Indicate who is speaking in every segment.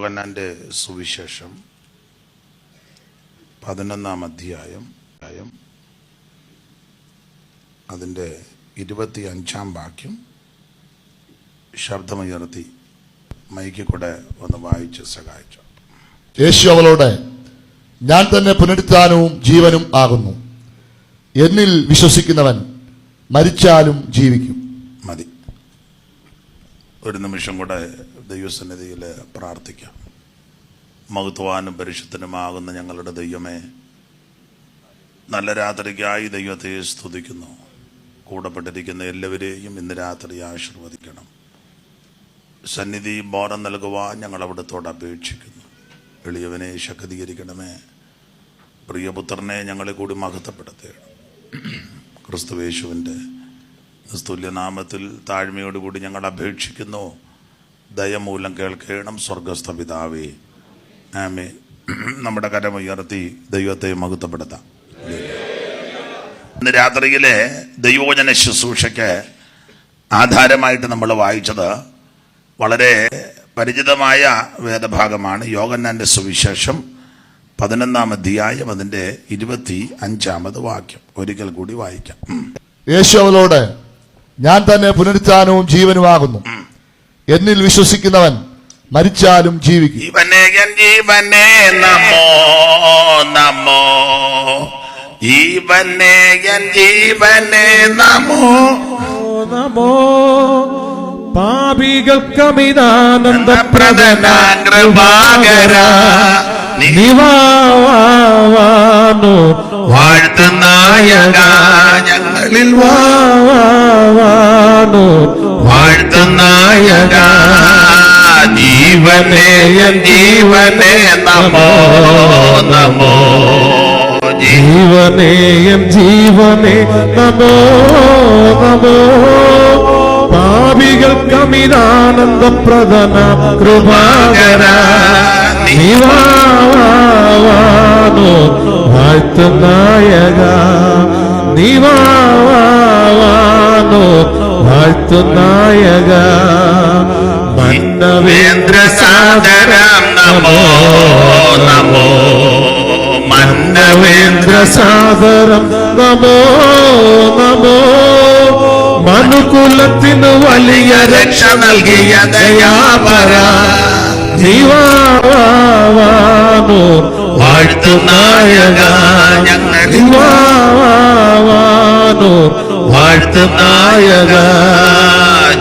Speaker 1: യോഹന്നാന്റെ സുവിശേഷം 11-ാം അധ്യായം അതിൻ്റെ 25-ാം വാക്യം ശബ്ദമുയർത്തി മൈക്കിൽ കൂടെ ഒന്ന് വായിച്ച് സഹായിച്ചു.
Speaker 2: യേശു അവളോട്, ഞാൻ തന്നെ പുനരുത്ഥാനവും ജീവനും ആകുന്നു. എന്നിൽ വിശ്വസിക്കുന്നവൻ മരിച്ചാലും ജീവിക്കും.
Speaker 1: മതി. ഒരു നിമിഷം കൂടെ ദൈവസന്നിധിയിൽ പ്രാർത്ഥിക്കാം. മഹത്വാനും പരിശുദ്ധനുമാകുന്ന ഞങ്ങളുടെ ദൈവമേ, നല്ല രാത്രിക്കായി ദൈവത്തെ സ്തുതിക്കുന്നു. കൂടപ്പെട്ടിരിക്കുന്ന എല്ലാവരെയും ഇന്ന് രാത്രി ആശീർവദിക്കണം. സന്നിധി ബോധം നൽകുവാൻ ഞങ്ങൾ അവിടുത്തോട് അപേക്ഷിക്കുന്നു. എളിയവനെ ശക്തീകരിക്കണമേ. പ്രിയപുത്രനെ ഞങ്ങളെ കൂടി മഹത്വപ്പെടുത്തണം. ക്രിസ്തുവേശുവിൻ്റെ നിസ്തുല്യനാമത്തിൽ താഴ്മയോടുകൂടി ഞങ്ങൾ അപേക്ഷിക്കുന്നു. ദയമൂലം കേൾക്കണം സ്വർഗസ്ഥ പിതാവേ, ആമേൻ. നമ്മുടെ കരമുയർത്തി ദൈവത്തെ മഹത്വപ്പെടുത്താം. ഇന്ന് രാത്രിയിലെ ദൈവവചന ശുശ്രൂഷയ്ക്ക് ആധാരമായിട്ട് നമ്മൾ വായിച്ചത് വളരെ പരിചിതമായ വേദഭാഗമാണ്. യോഹന്നാന്റെ സുവിശേഷം 11-ാം അധ്യായം അതിൻ്റെ 25-ാമത് വാക്യം ഒരിക്കൽ കൂടി വായിക്കാം.
Speaker 2: യേശു അവളോട്, ഞാൻ തന്നെ പുനരുത്ഥാനവും ജീവനുമാകുന്നു. എന്നിൽ വിശ്വസിക്കുന്നവൻ മരിച്ചാലും ജീവിക്കും.
Speaker 1: ജീവനേ നമോ നമോ, ജീവനേ നമോ
Speaker 3: നമോ, പാപികൾക്കമിതാനന്ദപ്രദനാം കൃപാകര നിവാവാനോ
Speaker 1: വാഴ്ത്തുനായക, ഞങ്ങളിൽ
Speaker 3: വാവാനോ
Speaker 1: വാഴ്ത്തുനായക. ജീവനേ നമോ നമോ,
Speaker 3: ജീവനേയം ജീവനേ നമോ നമോ, പാപികൾക്കമിതാനന്ദപ്രദനാം കൃപാകര നിവാവാനോ വാഴ്ത്തുനായക നിവാവാനോ വാഴ്ത്തുനായക.
Speaker 1: മന്നവേന്ദ്ര സാദരം നമോ നമോ,
Speaker 3: മന്നവേന്ദ്ര സാദരം നമോ നമോ, മനുകുലത്തിനു വലിയ രക്ഷ നൽകിയ ദയാപര നിവാവാനോ
Speaker 1: വാഴ്ത്തുനായക, ഞങ്ങളിൽ
Speaker 3: നിവാവാനോ
Speaker 1: വാഴ്ത്തുനായക.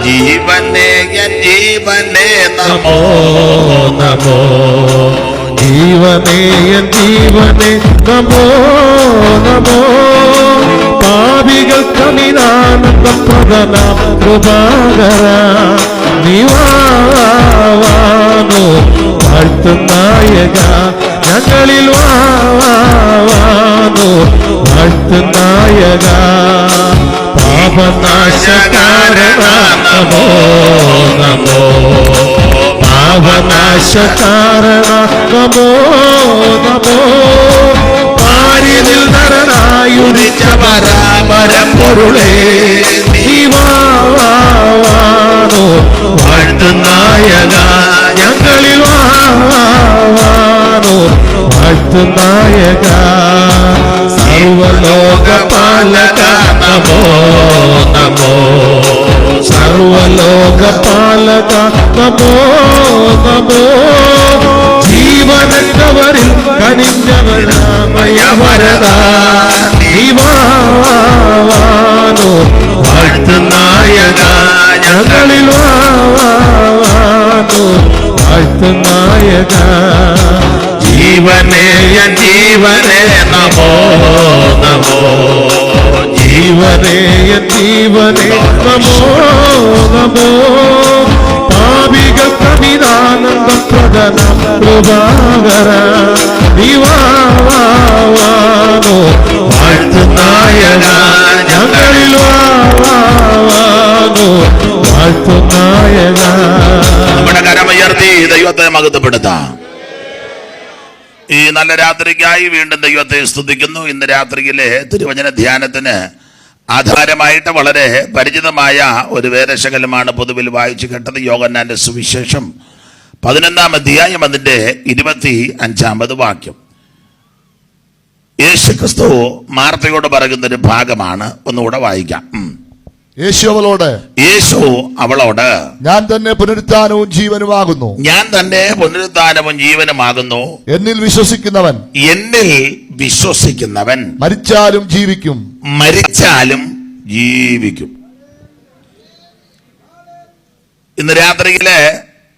Speaker 1: ജീവനേ നമോ നമോ,
Speaker 3: ജീവനേയൻ ജീവനേ നമോ നമോ, പാപികൾക്കമിതാനന്ദപ്രദനാം കൃപാകര നിവാവാനോ വാഴ്ത്തുനായക, ഞങ്ങളിൽ വാവാനോ വാഴ്ത്തുനായക. പാപനാശകാരണ നമോ നമോ, പാപനാശകാരണ നമോ നമോ, പാരിതിൽ നരനായുദിച്ച പരാപരം പൊരുളേ നിവാവാനോ വാഴ്ത്തുനായക, ഞങ്ങളിൽ വാവാനോ വാഴ്ത്തുനായക. സർവലോകപാലക നമോ നമോ, സർവലോകപാലക നമോ നമോ, ജീവനറ്റവരിൽ കനിഞ്ഞവരാമയവരദ നിവാവാനോ വാഴ്ത്തുനായക, ഞങ്ങളിൽ വാവാനോ വാഴ്ത്തുനായക.
Speaker 1: ജീവനേ നമോ നമോ,
Speaker 3: ജീവനേയൻ ജീവനേ നമോ നമോ, പാപികൾക്കമിതാനന്ദപ്രദനാം കൃപാകര നിവാവാനോ
Speaker 1: വാഴ്ത്തുനായക,
Speaker 3: ഞങ്ങളിൽ വാവാനോ വാഴ്ത്തുനായക.
Speaker 1: നമ്മുടെ കരമുയർത്തി ദൈവത്തെ മഹത്വപ്പെടുത്താം. ഈ നല്ല രാത്രിക്കായി വീണ്ടും ദൈവത്തെ സ്തുതിക്കുന്നു. ഇന്ന് രാത്രിയിലെ തിരുവചന ധ്യാനത്തിന് ആധാരമായിട്ട് വളരെ പരിചിതമായ ഒരു വേദശകലമാണ് പൊതുവിൽ വായിച്ചു കേട്ടത്. യോഹന്നാന്റെ സുവിശേഷം 11-ാം അധ്യായം അതിന്റെ 25-ാമത് വാക്യം. യേശുക്രിസ്തു മാർത്തയോട് പറയുന്ന ഒരു ഭാഗമാണ്. ഒന്നുകൂടെ വായിക്കാം.
Speaker 2: യേശു അവളോട്
Speaker 1: ഞാൻ തന്നെ പുനരുത്ഥാനവും ജീവനുമാകുന്നു.
Speaker 2: എന്നിൽ
Speaker 1: വിശ്വസിക്കുന്നവൻ
Speaker 2: മരിച്ചാലും ജീവിക്കും.
Speaker 1: ഇന്ന് രാത്രിയില്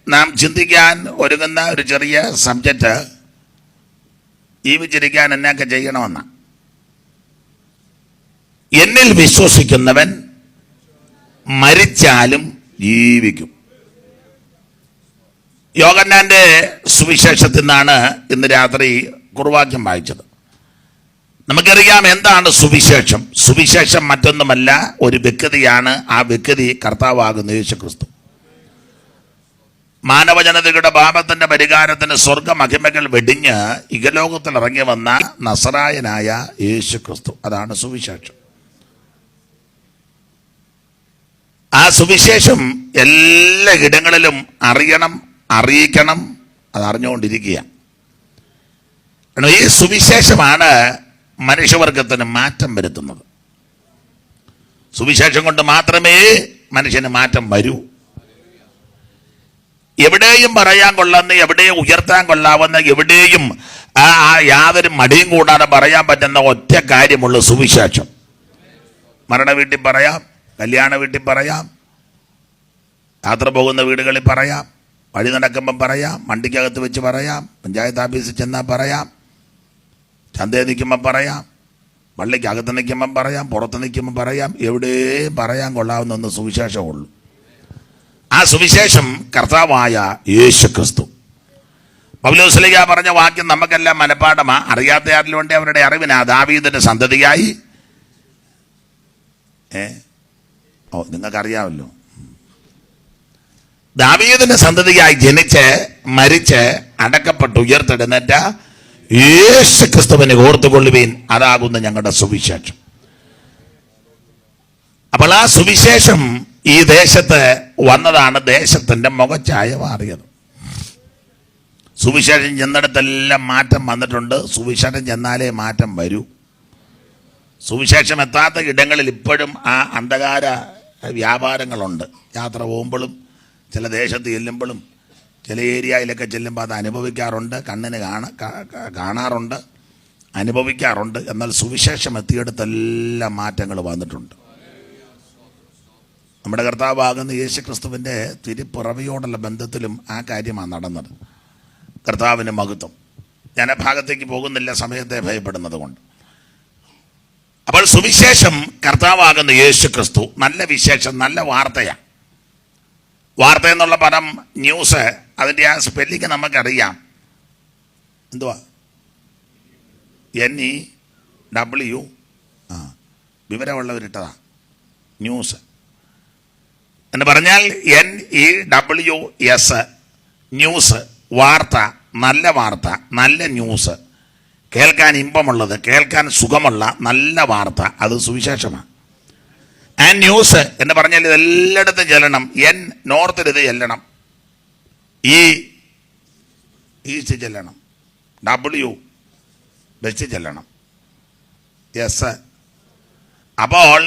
Speaker 1: നാം ചിന്തിക്കാൻ ഒരുങ്ങുന്ന ഒരു ചെറിയ സബ്ജക്റ്റ് ജീവിച്ചിരിക്കാൻ എന്നൊക്കെ ചെയ്യണമെന്ന. എന്നിൽ വിശ്വസിക്കുന്നവൻ മരിച്ചാലും ജീവിക്കും. യോഹന്നാന്റെ സുവിശേഷത്തിൽ നിന്നാണ് ഇന്ന് രാത്രി കുറുവാക്യം വായിച്ചത്. നമുക്കറിയാം എന്താണ് സുവിശേഷം. സുവിശേഷം മറ്റൊന്നുമല്ല, ഒരു വ്യക്തിയാണ്. ആ വ്യക്തി കർത്താവാകുന്ന യേശുക്രിസ്തു. മാനവജനതയുടെ പാപത്തിന്റെ പരിഹാരത്തിന് സ്വർഗമഹിമകൾ വെടിഞ്ഞ് ഇഹലോകത്തിൽ ഇറങ്ങി വന്ന നസറായനായ യേശുക്രിസ്തു. അതാണ് സുവിശേഷം. ആ സുവിശേഷം എല്ലാ ഇടങ്ങളിലും അറിയണം, അറിയിക്കണം. അത് അറിഞ്ഞുകൊണ്ടിരിക്കുക. ഈ സുവിശേഷമാണ് മനുഷ്യവർഗത്തിന് മാറ്റം വരുത്തുന്നത്. സുവിശേഷം കൊണ്ട് മാത്രമേ മനുഷ്യന് മാറ്റം വരൂ. എവിടെയും പറയാൻ കൊള്ളുന്ന, എവിടെയും ഉയർത്താൻ കൊള്ളാവുന്ന, എവിടെയും യാതൊരു മടിയും കൂടാതെ പറയാൻ പറ്റുന്ന ഒറ്റ കാര്യമുള്ള സുവിശേഷം. മരണ വീട്ടിൽ പറയാം, കല്യാണ വീട്ടിൽ പറയാം, യാത്ര പോകുന്ന വീടുകളിൽ പറയാം, വഴി നടക്കുമ്പം പറയാം, വണ്ടിക്കകത്ത് വെച്ച് പറയാം, പഞ്ചായത്ത് ഓഫീസിൽ ചെന്നാൽ പറയാം, ചന്തയിൽ നിൽക്കുമ്പം പറയാം, പള്ളിക്കകത്ത് നിൽക്കുമ്പം പറയാം, പുറത്ത് നിൽക്കുമ്പം പറയാം. എവിടെയും പറയാൻ കൊള്ളാവുന്ന ഒന്ന് സുവിശേഷമുള്ളൂ. ആ സുവിശേഷം കർത്താവായ യേശുക്രിസ്തു. പൗലോസ്ലീഹ പറഞ്ഞ വാക്യം നമുക്കെല്ലാം മനപ്പാഠമാ. അറിയാത്ത ആരിലുണ്ട് അവരുടെ അറിവിനാ ദാവീദിന്റെ സന്തതിയായി നിങ്ങൾക്കറിയാമല്ലോ, ദാവീദിന്റെ സന്തതിയായി ജനിച്ച് മരിച്ച് അടക്കപ്പെട്ട് ഉയർത്തെഴുന്നേറ്റ യേശുക്രിസ്തുവിനെ ഓർത്തുകൊള്ളുവീൻ. അതാകുന്ന ഞങ്ങളുടെ സുവിശേഷം. അപ്പോൾ ആ സുവിശേഷം ഈ ദേശത്ത് വന്നതാണ് ദേശത്തിന്റെ മുഖച്ഛായ മാറിയത്. സുവിശേഷം ചെന്നിടത്തെല്ലാം മാറ്റം വന്നിട്ടുണ്ട്. സുവിശേഷം ചെന്നാലേ മാറ്റം വരൂ. സുവിശേഷം എത്താത്ത ഇടങ്ങളിൽ ഇപ്പോഴും ആ അന്ധകാര വ്യാപാരങ്ങളുണ്ട്. യാത്ര പോകുമ്പോഴും ചില ദേശത്ത് ചെല്ലുമ്പോഴും ചില ഏരിയയിലൊക്കെ ചെല്ലുമ്പോൾ അത് അനുഭവിക്കാറുണ്ട്. കണ്ണിന് കാണാറുണ്ട്, അനുഭവിക്കാറുണ്ട്. എന്നാൽ സുവിശേഷം എത്തിയിടത്തെല്ലാം മാറ്റങ്ങൾ വന്നിട്ടുണ്ട്. നമ്മുടെ കർത്താവാകുന്ന യേശുക്രിസ്തുവിൻ്റെ തിരുപ്പിറവിയോടുള്ള ബന്ധത്തിലും ആ കാര്യമാണ് നടന്നത്. കർത്താവിന് മഹത്വം. ഞാൻ ആ ഭാഗത്തേക്ക് പോകുന്നില്ല, സമയത്തെ ഭയപ്പെടുന്നത് കൊണ്ട്. അപ്പോൾ സുവിശേഷം കർത്താവാകുന്ന യേശുക്രിസ്തു നല്ല വിശേഷം, നല്ല വാർത്തയാണ്. വാർത്ത എന്നുള്ള പദം ന്യൂസ്, അതിൻ്റെ ആ സ്പെല്ലിങ് നമുക്കറിയാം. എന്തുവാ? NEW. വിവരമുള്ളവരിട്ടതാ ന്യൂസ് എന്ന് പറഞ്ഞാൽ NEWS, ന്യൂസ്, വാർത്ത, നല്ല വാർത്ത, നല്ല ന്യൂസ്, കേൾക്കാൻ ഇമ്പമുള്ളത്, കേൾക്കാൻ സുഖമുള്ള നല്ല വാർത്ത, അത് സുവിശേഷമാണ്. ആൻഡ് ന്യൂസ് എന്ന് പറഞ്ഞാൽ ഇതെല്ലായിടത്തും ചെല്ലണം. നോർത്തിൽ ഇത് ചെല്ലണം, ഈസ്റ്റ് ചെല്ലണം, W വെസ്റ്റ് ചെല്ലണം, S. അപ്പോൾ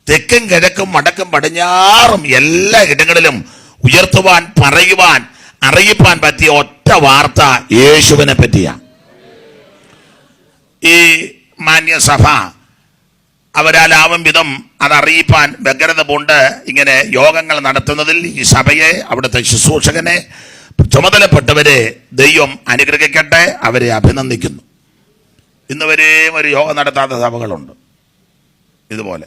Speaker 1: തെക്കും കിഴക്കും വടക്കും പടിഞ്ഞാറും എല്ലാ ഇടങ്ങളിലും ഉയർത്തുവാൻ, പറയുവാൻ, അറിയിപ്പാൻ പറ്റിയ ഒറ്റ വാർത്ത യേശുവിനെ പറ്റിയാണ്. ഈ മാന്യസഭ അവരാലാവും വിധം അതറിയിപ്പാൻ വ്യഗ്രത കൊണ്ട് ഇങ്ങനെ യോഗങ്ങൾ നടത്തുന്നതിൽ ഈ സഭയെ, അവിടുത്തെ ശുശ്രൂഷകനെ, ചുമതലപ്പെട്ടവരെ ദൈവം അനുഗ്രഹിക്കട്ടെ. അവരെ അഭിനന്ദിക്കുന്നു. ഇന്നുവരെയും ഒരു യോഗം നടത്താത്ത സഭകളുണ്ട്. ഇതുപോലെ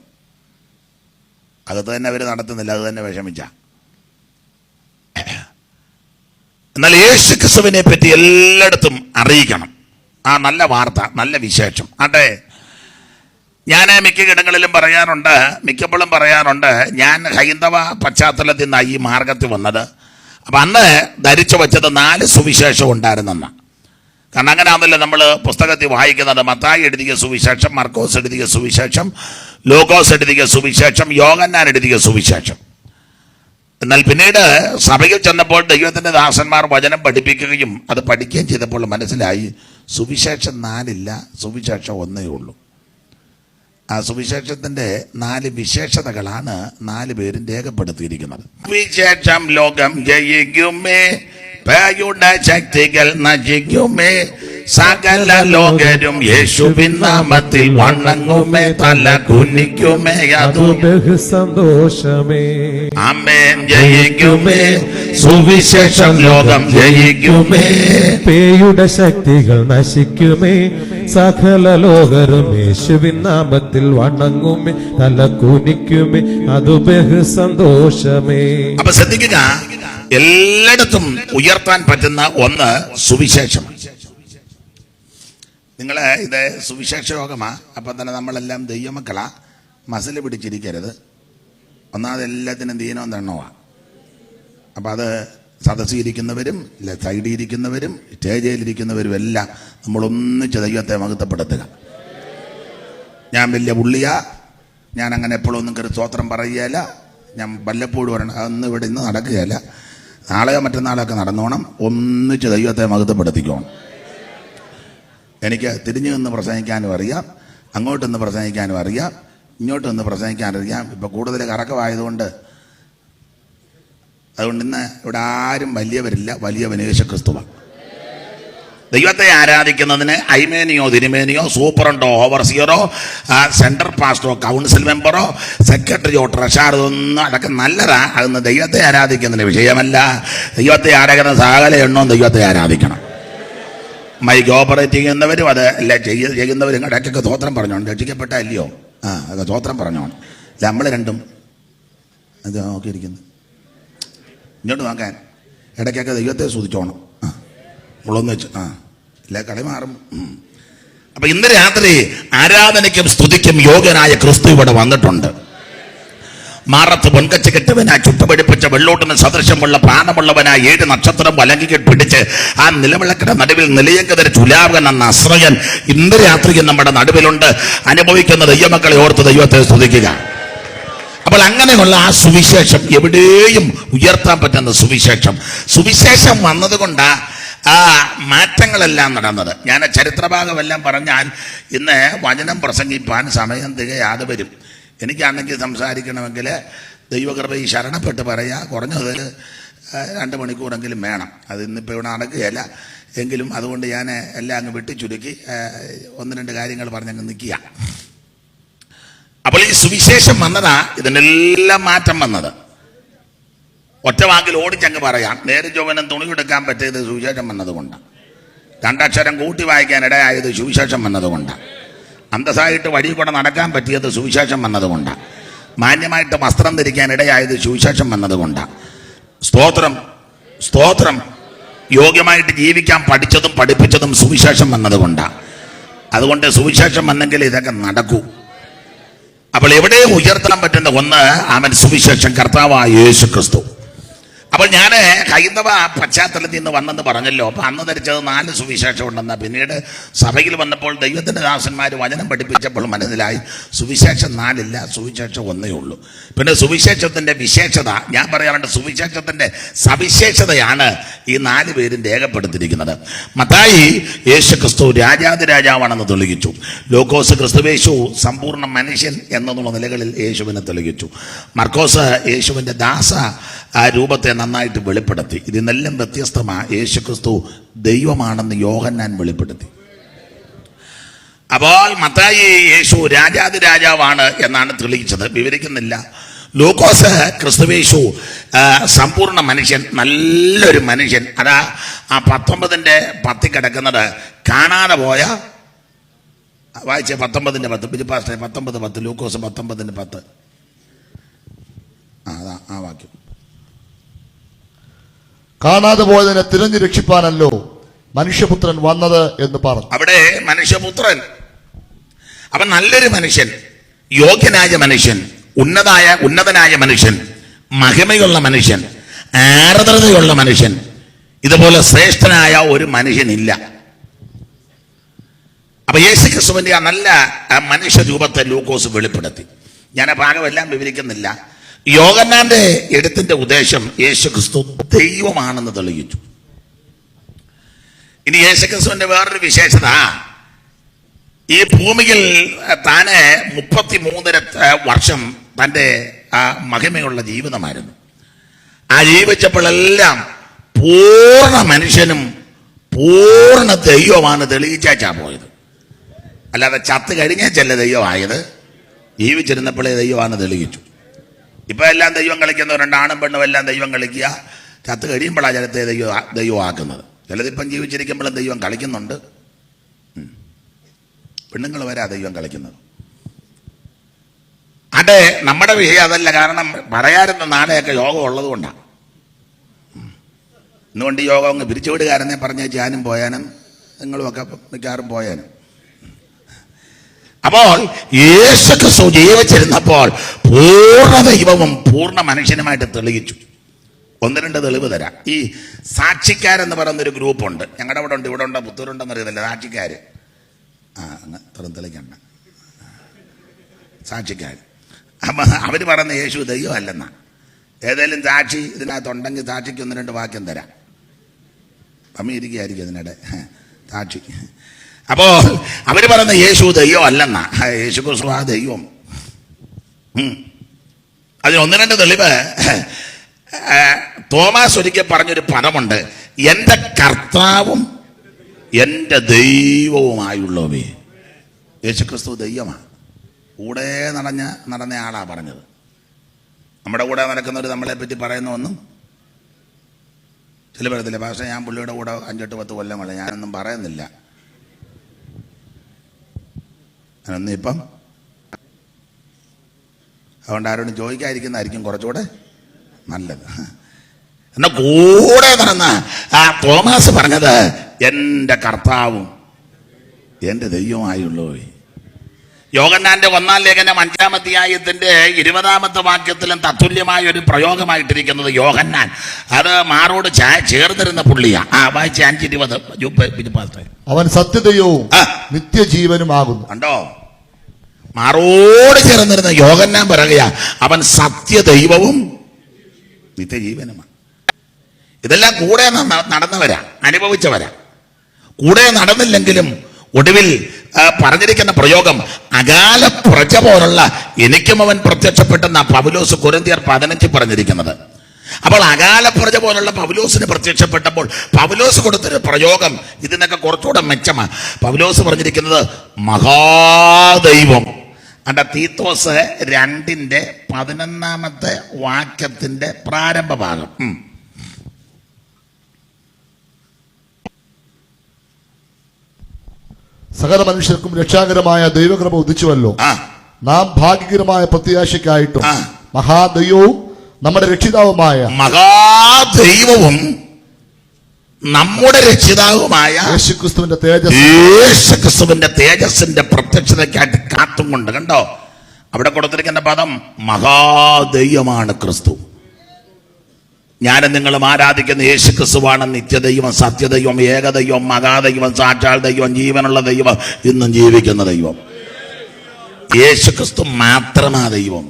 Speaker 1: അകത്ത് തന്നെ അവർ നടത്തുന്നില്ല, അത് തന്നെ വിഷമിച്ച. എന്നാൽ യേശുക്രിസ്തുവിനെ പറ്റി എല്ലായിടത്തും അറിയിക്കണം. ആ നല്ല വാർത്ത, നല്ല വിശേഷം. ആട്ടെ, ഞാൻ മിക്ക ഇടങ്ങളിലും പറയാറുണ്ട്, മിക്കപ്പോഴും പറയാറുണ്ട്, ഞാൻ ഹൈന്ദവ പശ്ചാത്തലത്തിൽ നിന്നാണ് ഈ മാർഗത്തിൽ വന്നത്. അപ്പം അന്ന് ധരിച്ചു വച്ചത് 4 സുവിശേഷം ഉണ്ടായിരുന്നെന്ന്. കാരണം അങ്ങനെയാണല്ലോ നമ്മൾ പുസ്തകത്തിൽ വായിക്കുന്നത്. മത്തായി എഴുതിയ സുവിശേഷം, മർക്കോസ് എഴുതിയ സുവിശേഷം, ലൂക്കോസ് എഴുതിയ സുവിശേഷം, യോഹന്നാൻ എഴുതിയ സുവിശേഷം. എന്നാൽ പിന്നീട് സഭയിൽ ചെന്നപ്പോൾ ദൈവത്തിന്റെ ദാസന്മാർ വചനം പഠിപ്പിക്കുകയും അത് പഠിക്കുകയും ചെയ്തപ്പോൾ മനസ്സിലായി സുവിശേഷം 4 ഇല്ല, സുവിശേഷം 1 ഉള്ളൂ. ആ സുവിശേഷത്തിന്റെ 4 വിശേഷതകളാണ് 4 പേരും രേഖപ്പെടുത്തിയിരിക്കുന്നത്. വിശേഷം ലോകം ജയിക്കുമേ, പേയുടെ ശക്തികൾ നശിക്കുമേ, സകല ലോകരും യേശുവിൻ നാമത്തിൽ വണങ്ങുമേ, തല കുനിക്കുമേ,
Speaker 3: അതു ബഹു സന്തോഷമേ.
Speaker 1: ആമേൻ. ജയിക്കുമേ, സുവിശേഷം ലോകം ജയിക്കുമേ,
Speaker 3: പേയുടെ ശക്തികൾ നശിക്കുമേ, സകല ലോകരും യേശുവിൻ നാമത്തിൽ വണങ്ങുമേ, തല കുനിക്കുമേ, അതു ബഹു സന്തോഷമേ.
Speaker 1: അപ്പൊ ശ്രദ്ധിക്കുക, എല്ലായിടത്തും ഉയർത്താൻ പറ്റുന്ന ഒന്ന് സുവിശേഷം. നിങ്ങള് ഇത് സുവിശേഷ യോഗമാ, അപ്പൊ തന്നെ നമ്മളെല്ലാം ദൈവമക്കളാ, മസിൽ പിടിച്ചിരിക്കരുത്. ഒന്നാമത് എല്ലാത്തിനും ദീനവും തണ്ണുവാ. അപ്പൊ അത് സദസ്സിരിക്കുന്നവരും സൈഡിൽ ഇരിക്കുന്നവരും സ്റ്റേജിലിരിക്കുന്നവരും എല്ലാം നമ്മളൊന്നിച്ച് ദൈവത്തെ മഹത്വപ്പെടുത്തുക. ഞാൻ വലിയ പുള്ളിയാ, ഞാൻ അങ്ങനെ എപ്പോഴും ഒന്നും കയറി സ്തോത്രം പറയുകയല്ല, ഞാൻ വല്ലപ്പോഴും പറയണം, അതൊന്നും ഇവിടെ ഇന്ന് നടക്കുകയല്ല. നാളെയോ മറ്റന്നാളൊക്കെ നടന്നോണം. ഒന്നിച്ച് ദൈവത്തെ മഹത്വപ്പെടുത്തിക്കോണം. എനിക്ക് തിരിഞ്ഞു നിന്ന് പ്രസംഗിക്കാനും അറിയാം, അങ്ങോട്ടൊന്ന് പ്രസംഗിക്കാനും അറിയാം, ഇങ്ങോട്ടൊന്ന് പ്രസംഗിക്കാനറിയാം. ഇപ്പം കൂടുതൽ കറക്കമായതുകൊണ്ട് ഇന്ന് ഇവിടെ ആരും വലിയവരില്ല, വലിയവൻ യേശുക്രിസ്തുവാണ്. ദൈവത്തെ ആരാധിക്കുന്നതിന് ഐമേനിയോ തിരുമേനിയോ സൂപ്പറുണ്ടോ ഓവർസിയറോ സെൻട്രൽ പാസ്റ്ററോ കൗൺസിൽ മെമ്പറോ സെക്രട്ടറിയോ ട്രഷറോ ഒന്നും അതൊക്കെ നല്ലതാ. അതൊന്നും ദൈവത്തെ ആരാധിക്കുന്നതിന് വിഷയമല്ല. ദൈവത്തെ ആരാധിക്കുന്ന സകല എണ്ണവും ദൈവത്തെ ആരാധിക്കണം. മൈക്ക് ഓപ്പറേറ്റ് ചെയ്യുന്നവരും അത് അല്ല ചെയ്യുന്നവരും ഇടയ്ക്കൊക്കെ സ്തോത്രം പറഞ്ഞോണം. രക്ഷിക്കപ്പെട്ട അല്ലയോ? അതൊക്കെ സ്തോത്രം പറഞ്ഞോണം. നമ്മൾ രണ്ടും അത് നോക്കിയിരിക്കുന്നു. ഇങ്ങോട്ട് നോക്കാൻ ഇടയ്ക്കൊക്കെ ദൈവത്തെ സ്തുതിച്ചോണം. മുളന്ന് വെച്ച് ഇല്ല കളി മാറും. അപ്പൊ ഇന്ന് രാത്രി ആരാധനയ്ക്കും സ്തുതിക്കും യോഗ്യനായ ക്രിസ്തു ഇവിടെ വന്നിട്ടുണ്ട്. മാറത്ത് പൊൻകച്ച് കെട്ടുവനായി ചുട്ടുപടിപ്പിച്ച വെള്ളോട്ടിന് സദൃശമുള്ള പ്രാണമുള്ളവനായി 7 നക്ഷത്രം വലങ്കികൾ പിടിച്ച് ആ നിലവിളക്കിന്റെ നടുവിൽ നിലയങ്കതര ചുലാവകൻ എന്ന അശ്രയൻ ഇന്ന് രാത്രി നമ്മുടെ നടുവിലുണ്ട്. അനുഭവിക്കുന്ന ദൈവമക്കളെ ഓർത്ത് ദൈവത്തെ സ്തുതിക്കുക. അപ്പോൾ അങ്ങനെയുള്ള ആ സുവിശേഷം എവിടെയും ഉയർത്താൻ പറ്റുന്ന സുവിശേഷം വന്നതുകൊണ്ടാ ആ മാറ്റങ്ങളെല്ലാം നടന്നത്. ഞാൻ ചരിത്രഭാഗമെല്ലാം പറഞ്ഞാൽ ഇന്ന് വചനം പ്രസംഗിപ്പാൻ സമയം തികയാതെ വരും. എനിക്കാണെങ്കിൽ സംസാരിക്കണമെങ്കിൽ ദൈവകൃപ ശരണപ്പെട്ട് പറയാ കുറഞ്ഞത് 2 മണിക്കൂറെങ്കിലും വേണം. അത് ഇന്നിപ്പോൾ ഇവിടെ നടക്കുകയല്ല എങ്കിലും അതുകൊണ്ട് ഞാൻ എല്ലാം അങ്ങ് വെട്ടിച്ചുരുക്കി 1-2 കാര്യങ്ങൾ പറഞ്ഞങ്ങ് നിൽക്കുക. അപ്പോൾ ഈ സുവിശേഷം വന്നതാ ഇതിനെല്ലാം മാറ്റം വന്നത്. ഒറ്റ വാക്കിൽ ഓടിച്ചങ്ങ് പറയാം, നേരെ ചൊവ്വനും തുണിയെടുക്കാൻ പറ്റിയത് സുവിശേഷം വന്നതുകൊണ്ടാണ്. 2 അക്ഷരം കൂട്ടി വായിക്കാൻ ഇടയായത് സുവിശേഷം വന്നതുകൊണ്ടാണ്. അന്തസ്സായിട്ട് വഴി കൂടെ നടക്കാൻ പറ്റിയത് സുവിശേഷം വന്നതുകൊണ്ടാണ്. മാന്യമായിട്ട് വസ്ത്രം ധരിക്കാൻ ഇടയായത് സുവിശേഷം വന്നതുകൊണ്ടാണ്. സ്തോത്രം യോഗ്യമായിട്ട് ജീവിക്കാൻ പഠിച്ചതും പഠിപ്പിച്ചതും സുവിശേഷം വന്നതുകൊണ്ടാണ്. അതുകൊണ്ട് സുവിശേഷം വന്നെങ്കിൽ ഇതൊക്കെ നടക്കൂ. അപ്പോൾ എവിടെ ഉയർത്താൻ പറ്റുന്ന ഒന്ന് അവൻ സുവിശേഷം, കർത്താവായ യേശു ക്രിസ്തു. അപ്പോൾ ഞാൻ ഹൈന്ദവ പശ്ചാത്തലത്തിൽ നിന്ന് വന്നെന്ന് പറഞ്ഞല്ലോ. അപ്പോൾ അന്ന് ധരിച്ചത് 4 സുവിശേഷം ഉണ്ടെന്ന. പിന്നീട് സഭയിൽ വന്നപ്പോൾ ദൈവത്തിൻ്റെ ദാസന്മാർ വചനം പഠിപ്പിച്ചപ്പോൾ മനസ്സിലായി സുവിശേഷം 4 ഇല്ല, സുവിശേഷം 1 ഉള്ളൂ. പിന്നെ സുവിശേഷത്തിൻ്റെ വിശേഷത ഞാൻ പറയാറുണ്ട്. സുവിശേഷത്തിൻ്റെ സവിശേഷതയാണ് ഈ 4 പേരും രേഖപ്പെടുത്തിയിരിക്കുന്നത്. മത്തായി യേശു ക്രിസ്തു രാജാതിരാജാവാണെന്ന് തെളിയിച്ചു. ലൂക്കോസ് ക്രിസ്തുവേശു സമ്പൂർണ്ണ മനുഷ്യൻ എന്നുള്ള നിലകളിൽ യേശുവിനെ തെളിയിച്ചു. മർക്കോസ് യേശുവിൻ്റെ ദാസ ആ രൂപത്തെ നന്നായിട്ട് വെളിപ്പെടുത്തി. ഇതിനെല്ലാം വ്യത്യസ്തമാണ് യേശു ക്രിസ്തു ദൈവമാണെന്ന് യോഹന്നാൻ വെളിപ്പെടുത്തി. അപ്പോൾ മത്തായി യേശു രാജാതിരാജാവാണ് എന്നാണ് തെളിയിച്ചത്, വിവരിക്കുന്നില്ല. ലൂക്കോസ് ക്രിസ്തുവേശു സമ്പൂർണ്ണ മനുഷ്യൻ, നല്ലൊരു മനുഷ്യൻ. അതാ ആ 19:10 കിടക്കുന്നത് കാണാതെ പോയ വായിച്ച 19:10 ബിജുപാസ്റ്റേ 19:10 ലൂക്കോസ് 19:10 അതാ ആ വാക്യം.
Speaker 2: കാണാതെ പോയതിനെ തിരഞ്ഞു രക്ഷിപ്പാനല്ലോ മനുഷ്യപുത്രൻ വന്നത് എന്ന് പറഞ്ഞു.
Speaker 1: അവിടെ മനുഷ്യപുത്രൻ, അപ്പൊ നല്ലൊരു മനുഷ്യൻ, യോഗ്യനായ മനുഷ്യൻ, ഉന്നതനായ മനുഷ്യൻ, മഹിമയുള്ള മനുഷ്യൻ, ആർദ്രതയുള്ള മനുഷ്യൻ, ഇതുപോലെ ശ്രേഷ്ഠനായ ഒരു മനുഷ്യനില്ല. അപ്പൊ യേശു ക്രിസ്തുവിന്റെ ആ നല്ല മനുഷ്യ രൂപത്തെ ലൂക്കോസ് വെളിപ്പെടുത്തി. ഞാൻ ആ ഭാഗമെല്ലാം വിവരിക്കുന്നില്ല. യോഹന്നാന്റെ എഴുത്തിന്റെ ഉദ്ദേശം യേശുക്രിസ്തു ദൈവമാണെന്ന് തെളിയിച്ചു. ഇനി യേശുക്രിസ്തുവിന്റെ വേറൊരു വിശേഷത, ഈ ഭൂമിയിൽ താന് 33 വർഷം തൻ്റെ മഹിമയുള്ള ജീവിതമായിരുന്നു. ആ ജീവിച്ചപ്പോഴെല്ലാം പൂർണ്ണ മനുഷ്യനും പൂർണ്ണ ദൈവമാണ് തെളിയിച്ചാ പോയത്. അല്ലാതെ ചത്ത് കഴിഞ്ഞേച്ചല്ല ദൈവമായത്, ജീവിച്ചിരുന്നപ്പോഴേ ദൈവമാണ് തെളിയിച്ചു. ഇപ്പൊ എല്ലാം ദൈവം കളിക്കുന്നവരുണ്ട്, ആണും പെണ്ണും എല്ലാം ദൈവം കളിക്കുക. ചത്ത് കഴിയുമ്പോഴാണ് ജനത്തെ ദൈവമാക്കുന്നത്. ചിലതിപ്പം ജീവിച്ചിരിക്കുമ്പോഴും ദൈവം കളിക്കുന്നുണ്ട്. പെണ്ണുങ്ങൾ വരെ ദൈവം കളിക്കുന്നത്. അതെ, നമ്മുടെ വിഷയം അതല്ല. കാരണം പറയാറുന്ന നാളെയൊക്കെ യോഗം ഉള്ളത് കൊണ്ടാണ്. ഇന്നുകൊണ്ട് ഈ യോഗം അങ്ങ് പിരിച്ചുവിടുകാരെന്നെ പറഞ്ഞ ഞാനും പോയാനും നിങ്ങളുമൊക്കെ മിക്കവാറും പോയാനും. അപ്പോൾ യേശുക്രിസ്തു ജീവിച്ചിരുന്നപ്പോൾ പൂർണ്ണ ദൈവവും പൂർണ്ണ മനുഷ്യനുമായിട്ട് തെളിയിച്ചു. 1-2 തെളിവ് തരാം. ഈ സാക്ഷിക്കാരെന്ന് പറയുന്നൊരു ഗ്രൂപ്പുണ്ട്. ഞങ്ങളുടെ ഇവിടെ ഉണ്ട്, ഇവിടെ ഉണ്ടോ പുത്തൂരുണ്ടെന്ന് അറിയത്തില്ല. സാക്ഷിക്കാര് അങ്ങ് തെളിക്കണ്ട. സാക്ഷിക്കാർ അവർ പറയുന്ന യേശു ദൈവമല്ലെന്നാ. ഏതെങ്കിലും സാക്ഷി ഇതിനകത്തുണ്ടെങ്കിൽ സാക്ഷിക്ക് 1-2 വാക്യം തരാം. അമ്മയിരിക്കുകയായിരിക്കും അതിനിടെ സാക്ഷി. അപ്പോൾ അവർ പറയുന്ന യേശു ദൈവം അല്ലെന്നാ. യേശു ക്രിസ്തു ആ ദൈവം. അതിന് 1-2 തെളിവ്. തോമാസ് ഒരിക്കൽ പറഞ്ഞൊരു പദമുണ്ട്, എൻ്റെ കർത്താവും എൻ്റെ ദൈവവുമായുള്ളവേ. യേശുക്രിസ്തു ദൈവമാണ്. കൂടെ നടന്ന ആളാ പറഞ്ഞത്. നമ്മുടെ കൂടെ നടക്കുന്നവർ നമ്മളെ പറ്റി പറയുന്ന ഒന്നും ചില പറയത്തില്ല. പക്ഷേ ഞാൻ പുള്ളിയുടെ കൂടെ 5-8-10 കൊല്ലമല്ല, ഞാനൊന്നും പറയുന്നില്ല. ഞാനൊന്നും ഇപ്പം അതുകൊണ്ട് ആരോടും ചോദിക്കാതിരിക്കുന്നതായിരിക്കും കുറച്ചുകൂടെ നല്ലത്. എന്നാ കൂടെ നടന്ന ആ തോമാസ് പറഞ്ഞത് എൻ്റെ കർത്താവും എൻ്റെ ദൈവമായുള്ളൂ. യോഹന്നാന്റെ 1-ാം ലേഖനം 5-ാം അധ്യായത്തിന്റെ 20-ാമത്തെ വാക്യത്തിലും തത്തുല്യമായ ഒരു പ്രയോഗമായിട്ടിരിക്കുന്നത് യോഹന്നാൻ. അത് മാറോട് ചേർന്നിരുന്ന പുള്ളിയാ. വായിച്ച 5:20.
Speaker 2: അവൻ സത്യദൈവവും നിത്യജീവനുമാകുന്നു.
Speaker 1: കണ്ടോ, മാറോട് ചേർന്നിരുന്ന യോഹന്നാൻ പറയുകയാ അവൻ സത്യദൈവവും നിത്യജീവനുമാണ്. ഇതെല്ലാം കൂടെ നടന്നവരാ, അനുഭവിച്ചവരാ. കൂടെ നടന്നില്ലെങ്കിലും ഒടുവിൽ പറഞ്ഞിരിക്കുന്ന പ്രയോഗം അകാല പ്രജ പോലുള്ള എനിക്കും അവൻ പ്രത്യക്ഷപ്പെട്ടെന്ന പൗലോസ് കൊരിന്ത്യർ 15 പറഞ്ഞിരിക്കുന്നത്. അപ്പോൾ അകാല പ്രജ പോലുള്ള പൗലോസിന് പ്രത്യക്ഷപ്പെട്ടപ്പോൾ പൗലോസ് കൊടുത്തൊരു പ്രയോഗം ഇതിനൊക്കെ കുറച്ചുകൂടെ മെച്ചമാണ്. പൗലോസ് പറഞ്ഞിരിക്കുന്നത് മഹാദൈവം. അണ്ട തീത്തോസ് 2:11 വാക്യത്തിന്റെ പ്രാരംഭ ഭാഗം.
Speaker 2: സകല മനുഷ്യർക്കും രക്ഷാകരമായ ദൈവകൃപ ഉദിച്ചുവല്ലോ. നാം ഭാഗ്യകരമായ പ്രത്യാശയ്ക്കായിട്ടും മഹാദൈവവും നമ്മുടെ രക്ഷിതാവുമായ
Speaker 1: മഹാദൈവവും നമ്മുടെ രക്ഷിതാവുമായ യേശുക്രിസ്തുവിന്റെ തേജസ്സിന്റെ പ്രത്യക്ഷതയ്ക്കായിട്ട് കാത്തും കൊണ്ട്. കണ്ടോ, അവിടെ കൊടുത്തിരിക്കുന്ന പദം മഹാദൈവമാണ് ക്രിസ്തു. ഞാനും നിങ്ങളും ആരാധിക്കുന്ന യേശു ക്രിസ്തുവാണ് നിത്യദൈവം, സത്യദൈവം, ഏകദൈവം, മഹാദൈവം, സാക്ഷാൽ ദൈവം, ജീവനുള്ള ദൈവം, ഇന്നും ജീവിക്കുന്ന ദൈവം. യേശു ക്രിസ്തു മാത്രമാ ദൈവം.